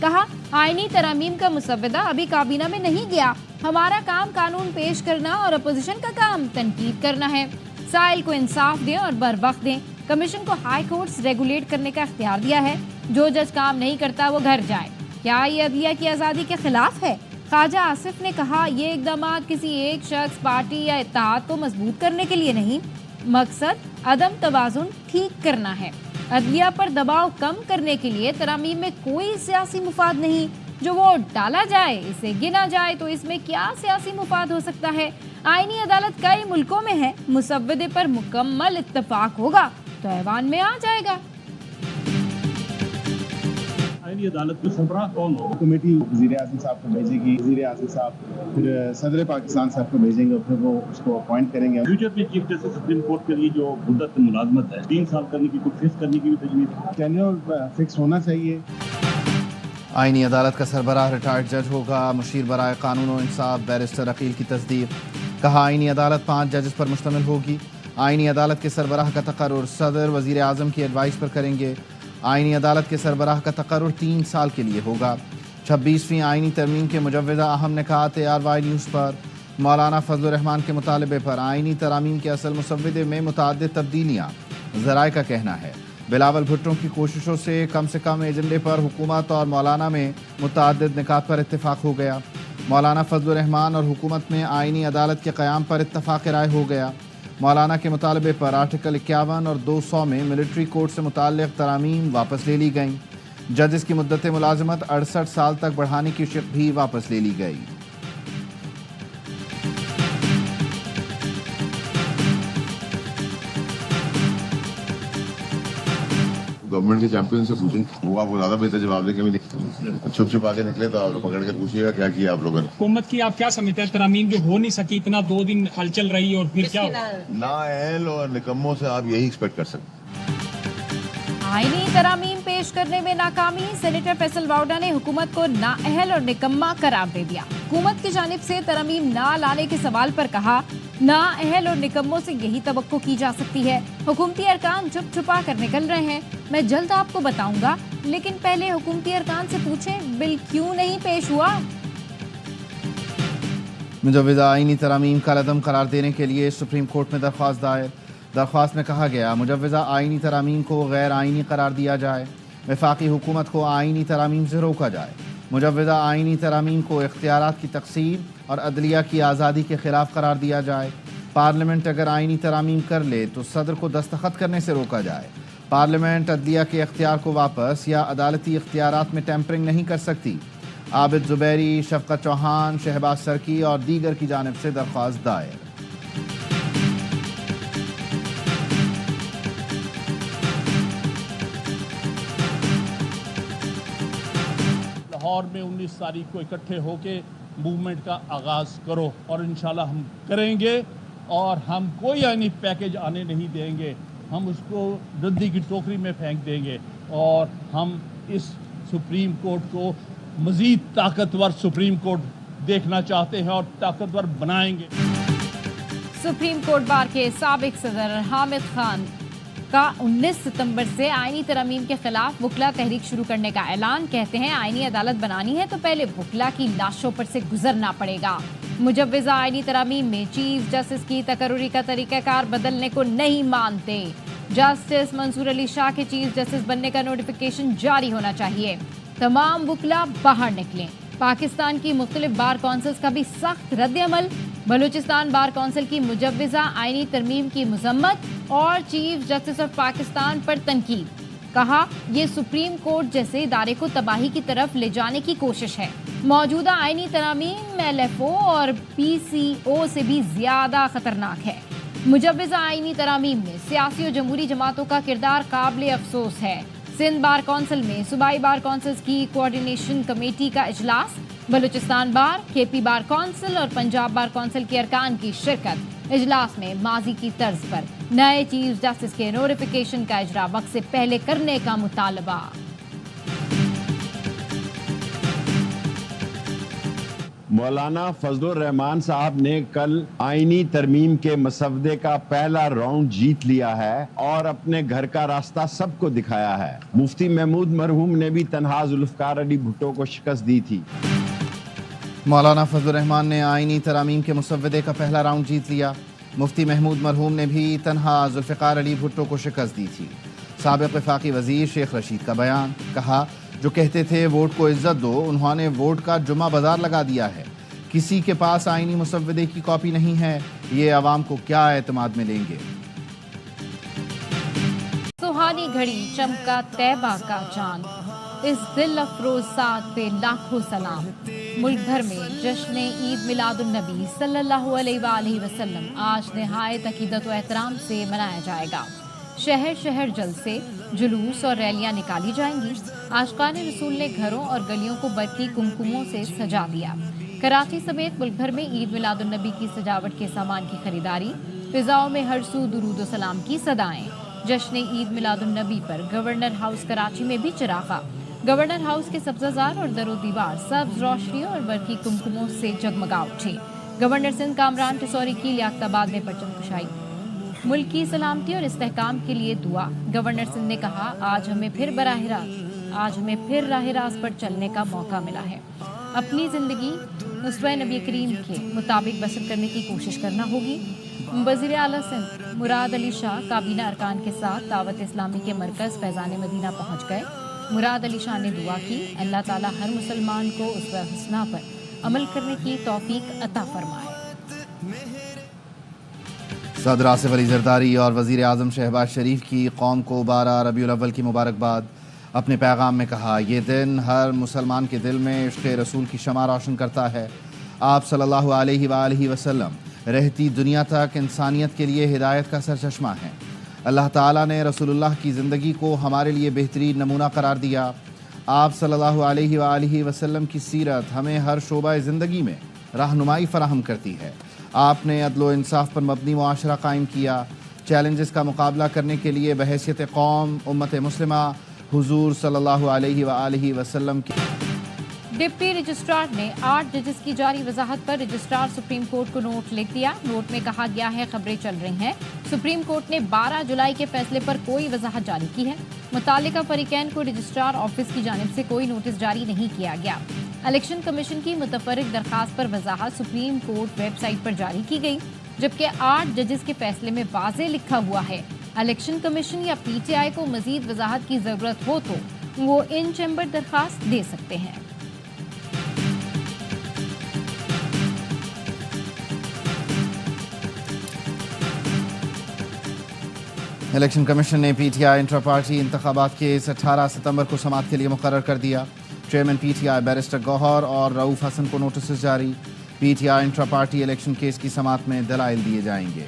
کہا آئینی ترامیم کا مسودہ ابھی کابینہ میں نہیں گیا، ہمارا کام قانون پیش کرنا اور اپوزیشن کا کام تنقید کرنا ہے۔ سائل کو انصاف دیں اور بروقت دیں۔ کمیشن کو ہائی کورٹس ریگولیٹ کرنے کا اختیار دیا ہے، جو جج کام نہیں کرتا وہ گھر جائے۔ کیا یہ عدلیہ کی آزادی کے خلاف ہے؟ خواجہ آصف نے کہا یہ اقدامات کسی ایک شخص، پارٹی یا اتحاد کو مضبوط کرنے کے لیے نہیں، مقصد عدم توازن ٹھیک کرنا ہے۔ عدلیہ پر دباؤ کم کرنے کے لیے ترامیم میں کوئی سیاسی مفاد نہیں۔ جو ووٹ ڈالا جائے اسے گنا جائے تو اس میں کیا سیاسی مفاد ہو سکتا ہے؟ آئینی عدالت کئی ملکوں میں ہے، مسودے پر مکمل اتفاق ہوگا تو ایوان میں آ جائے گا۔ آئینی عدالت میں سربراہ کون ہو؟ کمیٹی وزیر اعظم صاحب کو بھیجے گی، وزیر اعظم صاحب پھر صدر پاکستان صاحب کو بھیجیں گے اور پھر وہ اس کو اپوائنٹ کریں گے۔ فیوچر میں چیف جسٹس سپریم کورٹ کے لیے جو مدت ملازمت ہے 3 سال کرنے کی، کچھ فکس کرنے کی بھی تجویز، ٹینیور فکس ہونا چاہیے۔ آئینی عدالت کا سربراہ ریٹائرڈ جج ہوگا، مشیر برائے قانون و انصاف بیرسٹر عقیل کی تصدیق۔ کہا آئینی عدالت 5 ججز پر مشتمل ہوگی۔ آئینی عدالت کے سربراہ کا تقرر صدر وزیر اعظم کی ایڈوائس پر کریں گے۔ آئینی عدالت کے سربراہ کا تقرر 3 سال کے لیے ہوگا۔ 26ویں آئینی ترمیم کے مجوزہ اہم نکات ARY نیوز پر۔ مولانا فضل الرحمان کے مطالبے پر آئینی ترامیم کے اصل مسودے میں متعدد تبدیلیاں، ذرائع کا کہنا ہے بلاول بھٹو کی کوششوں سے کم ایجنڈے پر حکومت اور مولانا میں متعدد نکات پر اتفاق ہو گیا۔ مولانا فضل الرحمان اور حکومت میں آئینی عدالت کے قیام پر اتفاق رائے ہو گیا۔ مولانا کے مطالبے پر آرٹیکل 51 اور 200 میں ملٹری کوڈ سے متعلق ترامیم واپس لے لی گئیں۔ ججز کی مدت ملازمت 68 سال تک بڑھانے کی شق بھی واپس لے لی گئی۔ گورنمنٹ کے چیمپئن سے پوچھیں، وہ آپ کو زیادہ بہتر جواب دیں گے۔ چھپ چھپا کے نکلے تو آپ لوگ پکڑ کے پوچھیے گا کیا کیا آپ لوگوں نے۔ حکومت کی آپ کیا سمجھتے ہیں ترامیم جو ہو نہیں سکی، اتنا 2 دن ہلچل رہی اور پھر کیا ہوا؟ نااہل اور نکموں سے آپ یہی ایکسپیکٹ کر سکتے ہیں۔ آئینی ترامیم پیش کرنے میں ناکامی، سینیٹر فیصل واؤڈا نے حکومت کو نااہل اور نکما قرار دے دیا۔ حکومت کی جانب سے ترامیم نہ لانے کے سوال پر کہا نااہل اور نکموں سے یہی توقع کی جا سکتی ہے، حکومتی ارکان چھپ چھپا کر نکل رہے ہیں، میں جلد آپ کو بتاؤں گا، لیکن پہلے حکومتی ارکان سے پوچھیں بل کیوں نہیں پیش ہوا۔ مجوزہ آئینی ترامیم کا عدم قرار دینے کے لیے سپریم کورٹ میں درخواست دائر۔ درخواست میں کہا گیا مجوزہ آئینی ترامیم کو غیر آئینی قرار دیا جائے، وفاقی حکومت کو آئینی ترامیم سے روکا جائے، مجوزہ آئینی ترامیم کو اختیارات کی تقسیم اور عدلیہ کی آزادی کے خلاف قرار دیا جائے، پارلیمنٹ اگر آئینی ترامیم کر لے تو صدر کو دستخط کرنے سے روکا جائے، پارلیمنٹ عدلیہ کے اختیار کو واپس یا عدالتی اختیارات میں ٹیمپرنگ نہیں کر سکتی۔ عابد زبیری، شفقت چوہان، شہباز سرکی اور دیگر کی جانب سے درخواست دائر۔ لاہور میں 19 تاریخ کو اکٹھے ہو کے موومنٹ کا آغاز کرو، اور انشاءاللہ ہم کریں گے، اور ہم کوئی آئینی پیکج آنے نہیں دیں گے، ہم اس کو ردی کی ٹوکری میں پھینک دیں گے، اور ہم اس سپریم کورٹ کو مزید طاقتور سپریم کورٹ دیکھنا چاہتے ہیں اور طاقتور بنائیں گے۔ سپریم کورٹ بار کے سابق صدر حامد خان کا 19 ستمبر سے آئینی ترامیم کے خلاف وکلا تحریک شروع کرنے کا اعلان، کہتے ہیں آئینی عدالت بنانی ہے تو پہلے وکلا کی لاشوں پر سے گزرنا پڑے گا۔ مجوزہ آئینی ترامیم میں چیف جسٹس کی تقرری کا طریقہ کار بدلنے کو نہیں مانتے۔ جسٹس منصور علی شاہ کے چیف جسٹس بننے کا نوٹیفیکیشن جاری ہونا چاہیے۔ تمام وکلا باہر نکلیں۔ پاکستان کی مختلف بار کونسلز کا بھی سخت رد عمل۔ بلوچستان بار کونسل کی مجوزہ آئینی ترمیم کی مذمت اور چیف جسٹس آف پاکستان پر تنقید، کہا یہ سپریم کورٹ جیسے ادارے کو تباہی کی طرف لے جانے کی کوشش ہے۔ موجودہ آئینی ترامیم LFO اور PCO سے بھی زیادہ خطرناک ہے۔ مجوزہ آئینی ترامیم میں سیاسی و جمہوری جماعتوں کا کردار قابل افسوس ہے۔ سندھ بار کونسل میں صوبائی بار کونسلز کی کوارڈینیشن کمیٹی کا اجلاس، بلوچستان بار، KP بار کونسل اور پنجاب بار کونسل کے ارکان کی شرکت۔ اجلاس میں ماضی کی طرز پر نئے چیف جسٹس کے نوٹیفیکیشن کا اجرا وقت سے پہلے کرنے کا مطالبہ۔ مولانا فضل الرحمان صاحب نے کل آئینی ترمیم کے مسودے کا پہلا راؤنڈ جیت لیا ہے اور اپنے گھر کا راستہ سب کو دکھایا ہے. مفتی محمود مرحوم نے بھی تنہا ذوالفقار علی بھٹو کو شکست دی تھی. مولانا فضل الرحمان نے آئینی ترامیم کے مسودے کا پہلا راؤنڈ جیت لیا. مفتی محمود مرحوم نے بھی تنہا ذوالفقار علی بھٹو کو شکست دی تھی. سابق وفاقی وزیر شیخ رشید کا بیان. کہا جو کہتے تھے ووٹ کو عزت دو، انہوں نے ووٹ کا جمعہ بازار لگا دیا ہے. کسی کے پاس آئینی مسودے کی کاپی نہیں ہے، یہ عوام کو کیا اعتماد میں لیں گے. سہانی گھڑی چمکا طیبہ کا چاند، اس دل افروز ساتھ پہ لاکھوں سلام. ملک بھر میں جشن عید میلاد النبی صلی اللہ علیہ وآلہ وسلم آج نہایت عقیدت و احترام سے منایا جائے گا. شہر شہر جلسے، جلوس اور ریلیاں نکالی جائیں گی. عاشقان رسول نے گھروں اور گلیوں کو برقی کمکموں سے سجا دیا. کراچی سمیت ملک بھر میں عید میلاد النبی کی سجاوٹ کے سامان کی خریداری. فضاؤں میں ہر سو درود و سلام کی صدائیں. جشن عید میلاد النبی پر گورنر ہاؤس کراچی میں بھی چراغاں. گورنر ہاؤس کے سبزہ زار اور در و دیوار سبز روشنیوں اور برقی کمکموں سے جگمگا اٹھے. گورنر سندھ کامران ٹسوری کی لیاقت آباد میں پرچم کشائی. ملک کی سلامتی اور استحکام کے لیے دعا. گورنر سندھ نے کہا آج ہمیں پھر راہ راست پر چلنے کا موقع ملا ہے. اپنی زندگی اسوہ نبی کریم کے مطابق بسر کرنے کی کوشش کرنا ہوگی. وزیر اعلیٰ سندھ مراد علی شاہ کابینہ ارکان کے ساتھ دعوت اسلامی کے مرکز فیضان مدینہ پہنچ گئے. مراد علی شاہ نے دعا کی اللہ تعالیٰ ہر مسلمان کو اسوہ حسنہ پر عمل کرنے کی توفیق عطا فرمائے. صدر آصف علی زرداری اور وزیر اعظم شہباز شریف کی قوم کو 12 ربیع الاول کی مبارکباد. اپنے پیغام میں کہا یہ دن ہر مسلمان کے دل میں عشق رسول کی شمع روشن کرتا ہے. آپ صلی اللہ علیہ وآلہ وسلم رہتی دنیا تک انسانیت کے لیے ہدایت کا سرچشمہ ہیں. اللہ تعالیٰ نے رسول اللہ کی زندگی کو ہمارے لیے بہترین نمونہ قرار دیا. آپ صلی اللہ علیہ وآلہ وسلم کی سیرت ہمیں ہر شعبہ زندگی میں رہنمائی فراہم کرتی ہے. آپ نے عدل و انصاف پر مبنی معاشرہ قائم کیا. چیلنجز کا مقابلہ کرنے کے لیے بحیثیت قوم امت مسلمہ حضور صلی اللہ علیہ وآلہ وسلم کی. ڈپٹی رجسٹرار نے 8 ججز کی جاری وضاحت پر رجسٹرار سپریم کورٹ کو نوٹ لکھ دیا. نوٹ میں کہا گیا ہے خبریں چل رہی ہیں سپریم کورٹ نے 12 جولائی کے فیصلے پر کوئی وضاحت جاری کی ہے. متعلقہ فریقین کو رجسٹرار آفس کی جانب سے کوئی نوٹس جاری نہیں کیا گیا. الیکشن کمیشن کی متفرق درخواست پر وضاحت سپریم کورٹ ویب سائٹ پر جاری کی گئی، جبکہ 8 ججز کے فیصلے میں واضح لکھا ہوا ہے الیکشن کمیشن یا پی ٹی آئی کو مزید وضاحت کی ضرورت ہو تو وہ ان چیمبر درخواست دے سکتے ہیں. الیکشن کمیشن نے پی ٹی آئی انٹرا پارٹی انتخابات کے 18 ستمبر کو سماعت کے لیے مقرر کر دیا. Chairman P T I barrister Gohar اور رؤوف حسن کو نوٹسز جاری. P T I intra party election case کی سماعت میں دلائل دیے جائیں گے.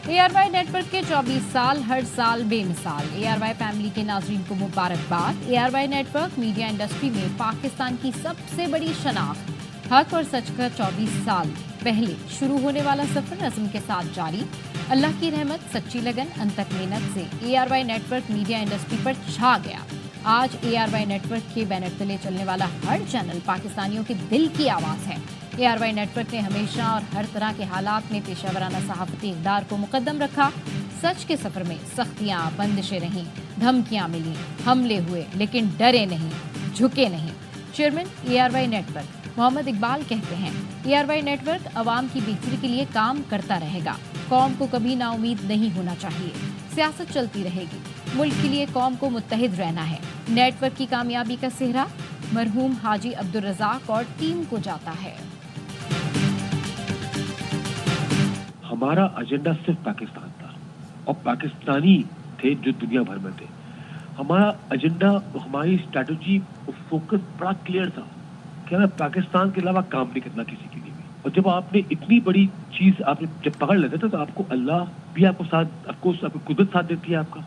A R Y network کے 24 سال ہر سال بے مثال. اے آر وائی فیملی کے ناظرین کو مبارکباد. A R Y network media industry میں پاکستان کی سب سے بڑی شناخت. حق اور سچ کا 24 سال پہلے شروع ہونے والا سفر عزم کے ساتھ جاری. اللہ کی رحمت، سچی لگن، انتھک محنت سے A R Y network media industry پر چھا گیا. آج A R Y network کے بینر تلے چلنے والا ہر چینل پاکستانیوں کے دل کی آواز ہے. اے آر وائی نیٹ ورک نے ہمیشہ اور ہر طرح کے حالات میں پیشہ ورانہ صحافتی اقدار کو مقدم رکھا. سچ کے سفر میں سختیاں، بندشیں رہیں، دھمکیاں ملیں، حملے ہوئے، لیکن ڈرے نہیں، جھکے نہیں. Chairman A R Y network Muhammad Iqbal کہتے ہیں A R Y network عوام کی بہتری کے لیے کام کرتا رہے گا. قوم کو کبھی نا امید نہیں ہونا چاہیے. سیاست چلتی رہے گی، ملک کے لیے قوم کو متحد رہنا ہے. نیٹ ورک کی کامیابی کا سہرا مرحوم حاجی عبدالرزاق اور ٹیم کو جاتا ہے. ہمارا ایجنڈا صرف پاکستان تھا اور پاکستانی تھے جو دنیا بھر میں تھے. ہمارا ایجنڈا، ہماری اسٹریٹجی، فوکس بڑا کلیئر تھا کہ ہمیں پاکستان کے علاوہ کام نہیں کرنا کسی کے لیے بھی. اور جب آپ نے اتنی بڑی چیز آپ نے جب پکڑ لیتے تھے تو آپ کو اللہ بھی آپ کو ساتھ، آپ کو قدرت ساتھ دیتی ہے آپ کا.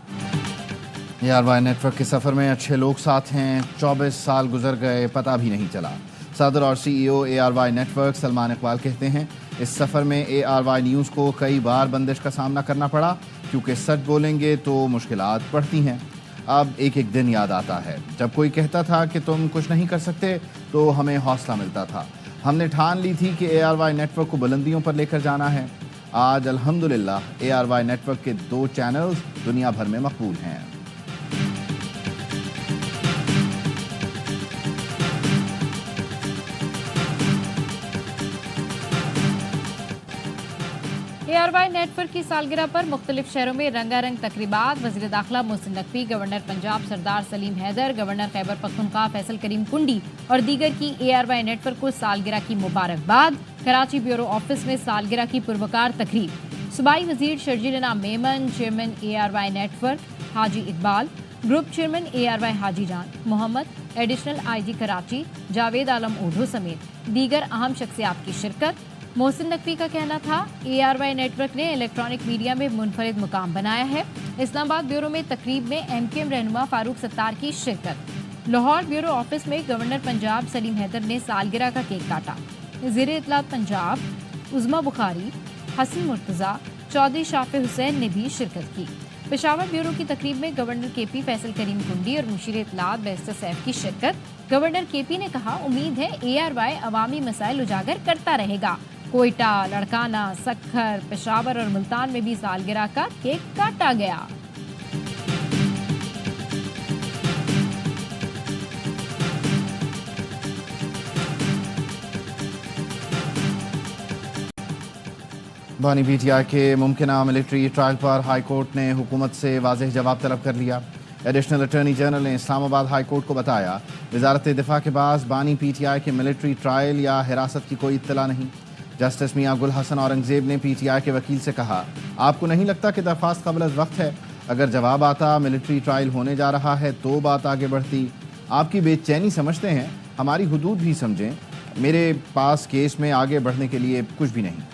اے آر وائی نیٹ ورک کے سفر میں اچھے لوگ ساتھ ہیں. 24 سال گزر گئے، پتہ بھی نہیں چلا. صدر اور C E O A R Y network Salman Iqbal کہتے ہیں اس سفر میں ARY نیوز کو کئی بار بندش کا سامنا کرنا پڑا کیونکہ سچ بولیں گے تو مشکلات بڑھتی ہیں۔ اب ایک ایک دن یاد آتا ہے جب کوئی کہتا تھا کہ تم کچھ نہیں کر سکتے تو ہمیں حوصلہ ملتا تھا۔ ہم نے ٹھان لی تھی کہ ARY نیٹ ورک کو بلندیوں پر لے کر جانا ہے۔ آج الحمدللہ ARY نیٹ ورک کے 2 چینلز دنیا بھر میں مقبول ہیں۔ ARY نیٹ ورک کی سالگرہ پر مختلف شہروں میں رنگا رنگ تقریبات۔ وزیر داخلہ محسن نقوی، گورنر پنجاب سردار سلیم حیدر، گورنر خیبر پختونخوا فیصل کریم کنڈی اور دیگر کی ARY نیٹ ورک کو سالگرہ کی مبارکباد۔ کراچی بیورو آفس میں سالگرہ کی پروکار تقریب۔ صوبائی وزیر Sharjeel Inam Memon, chairman ARY network Haji Iqbal, group chairman ARY Haji Jan Muhammad, additional IG Karachi Javed Alam Odho سمیت دیگر اہم شخصیات کی شرکت۔ محسن نقوی کا کہنا تھا ARY نیٹ ورک نے الیکٹرانک میڈیا میں منفرد مقام بنایا ہے۔ اسلام آباد بیورو میں تقریب میں MKM رہنما فاروق ستار کی شرکت۔ لاہور بیورو آفس میں گورنر پنجاب سلیم حیدر نے سالگرہ کا کیک کاٹا۔ وزیر اطلاعات پنجاب عظما بخاری، حسن مرتضیٰ، چودھری شافع حسین نے بھی شرکت کی۔ پشاور بیورو کی تقریب میں گورنر KP فیصل کریم کنڈی اور مشیر اطلاعات بیرسٹر سیف کی شرکت۔ گورنر KP نے کہا امید ہے ARY عوامی مسائل اجاگر کرتا رہے گا۔ کوئٹہ، لڑکانہ، سکھر، پشاور اور ملتان میں بھی سالگرہ کا کیک کاٹا گیا۔ بانی PTI کے ممکنہ ملٹری ٹرائل پر ہائی کورٹ نے حکومت سے واضح جواب طلب کر لیا۔ ایڈیشنل اٹارنی جنرل نے اسلام آباد ہائی کورٹ کو بتایا وزارت دفاع کے پاس بانی PTI کے ملٹری ٹرائل یا حراست کی کوئی اطلاع نہیں۔ جسٹس میاں گل حسن اورنگزیب نے PTI کے وکیل سے کہا آپ کو نہیں لگتا کہ درخواست قبل از وقت ہے؟ اگر جواب آتا ملٹری ٹرائل ہونے جا رہا ہے تو بات آگے بڑھتی۔ آپ کی بے چینی سمجھتے ہیں، ہماری حدود بھی سمجھیں۔ میرے پاس کیس میں آگے بڑھنے کے لیے کچھ بھی نہیں۔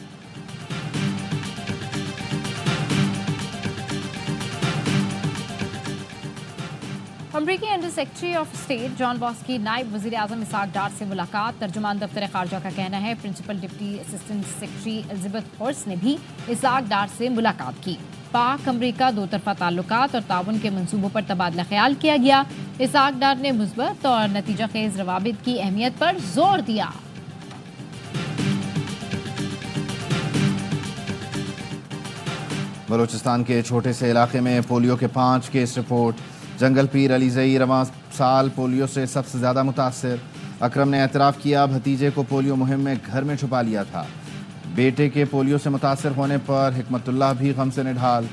امریکی انڈر سیکرٹری آف اسٹیٹ جان باس کی نائب وزیر اعظم اسحاق ڈار سے ملاقات۔ ترجمان دفتر خارجہ کا کہنا ہے principal deputy assistant secretary Elizabeth Horst نے بھی اسحاق ڈار سے ملاقات کی۔ پاک امریکہ 2 طرفہ تعلقات اور تعاون کے منصوبوں پر تبادلہ خیال کیا گیا۔ اسحاق ڈار نے مثبت اور نتیجہ خیز روابط کی اہمیت پر زور دیا۔ بلوچستان کے چھوٹے سے علاقے میں پولیو کے 5 کیس رپورٹ۔ جنگل پیر علی زئی رواں سال پولیو سے سب سے زیادہ متاثر۔ اکرم نے اعتراف کیا بھتیجے کو پولیو مہم میں گھر میں چھپا لیا تھا۔ بیٹے کے پولیو سے متاثر ہونے پر حکمت اللہ بھی غم سے نڈھال۔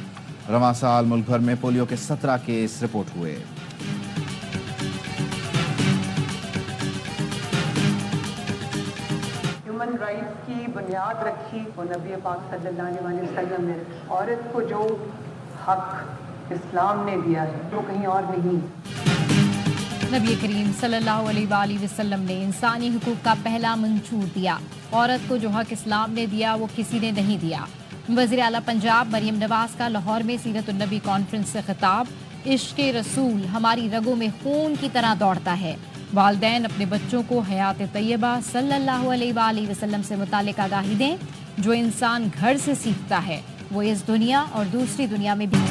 رواں سال ملک بھر میں پولیو کے 17 کیس رپورٹ ہوئے۔ ہیومن رائٹس کی بنیاد رکھی وہ نبی پاک صلی اللہ علیہ وسلم نے۔ عورت کو جو حق اسلام نے دیا ہے جو کہیں اور نہیں۔ نبی کریم صلی اللہ علیہ وآلہ وسلم نے انسانی حقوق کا پہلا منشور دیا۔ عورت کو جو حق اسلام نے دیا وہ کسی نے نہیں دیا۔ وزیر اعلیٰ پنجاب مریم نواز کا لاہور میں سیرت النبی کانفرنس سے خطاب۔ عشق رسول ہماری رگوں میں خون کی طرح دوڑتا ہے۔ والدین اپنے بچوں کو حیات طیبہ صلی اللہ علیہ وآلہ وسلم سے متعلق آگاہی دیں۔ جو انسان گھر سے سیکھتا ہے وہ اس دنیا اور دوسری دنیا میں بھی۔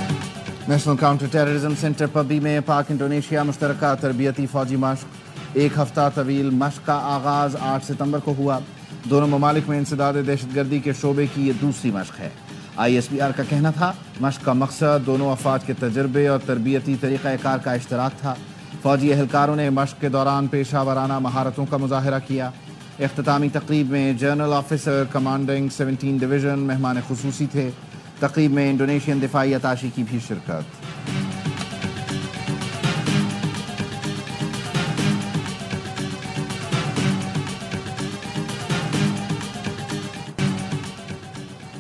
National counter terrorism centre Pabbi میں پاک انڈونیشیا مشترکہ تربیتی فوجی مشق۔ 1 ہفتہ طویل مشق کا آغاز 8 ستمبر کو ہوا۔ دونوں ممالک میں انسداد دہشت گردی کے شعبے کی یہ دوسری مشق ہے۔ ISPR کا کہنا تھا مشق کا مقصد دونوں افواج کے تجربے اور تربیتی طریقہ کار کا اشتراک تھا۔ فوجی اہلکاروں نے مشق کے دوران پیشہ ورانہ مہارتوں کا مظاہرہ کیا۔ اختتامی تقریب میں جنرل آفیسر کمانڈنگ 17 ڈویژن مہمان خصوصی تھے۔ تقریب میں انڈونیشین دفاعی اتاشی کی بھی شرکت۔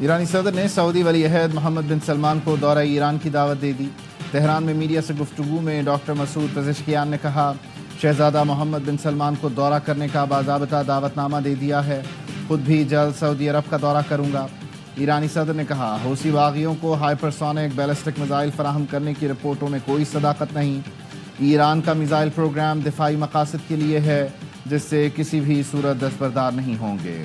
ایرانی صدر نے سعودی ولی عہد محمد بن سلمان کو دورہ ایران کی دعوت دے دی۔ تہران میں میڈیا سے گفتگو میں ڈاکٹر مسعود پزشکیان نے کہا شہزادہ محمد بن سلمان کو دورہ کرنے کا باضابطہ دعوت نامہ دے دیا ہے۔ خود بھی جلد سعودی عرب کا دورہ کروں گا۔ ایرانی صدر نے کہا حوثی باغیوں کو ہائپرسونک بیلسٹک میزائل فراہم کرنے کی رپورٹوں میں کوئی صداقت نہیں۔ ایران کا میزائل پروگرام دفاعی مقاصد کے لیے ہے جس سے کسی بھی صورت دستبردار نہیں ہوں گے۔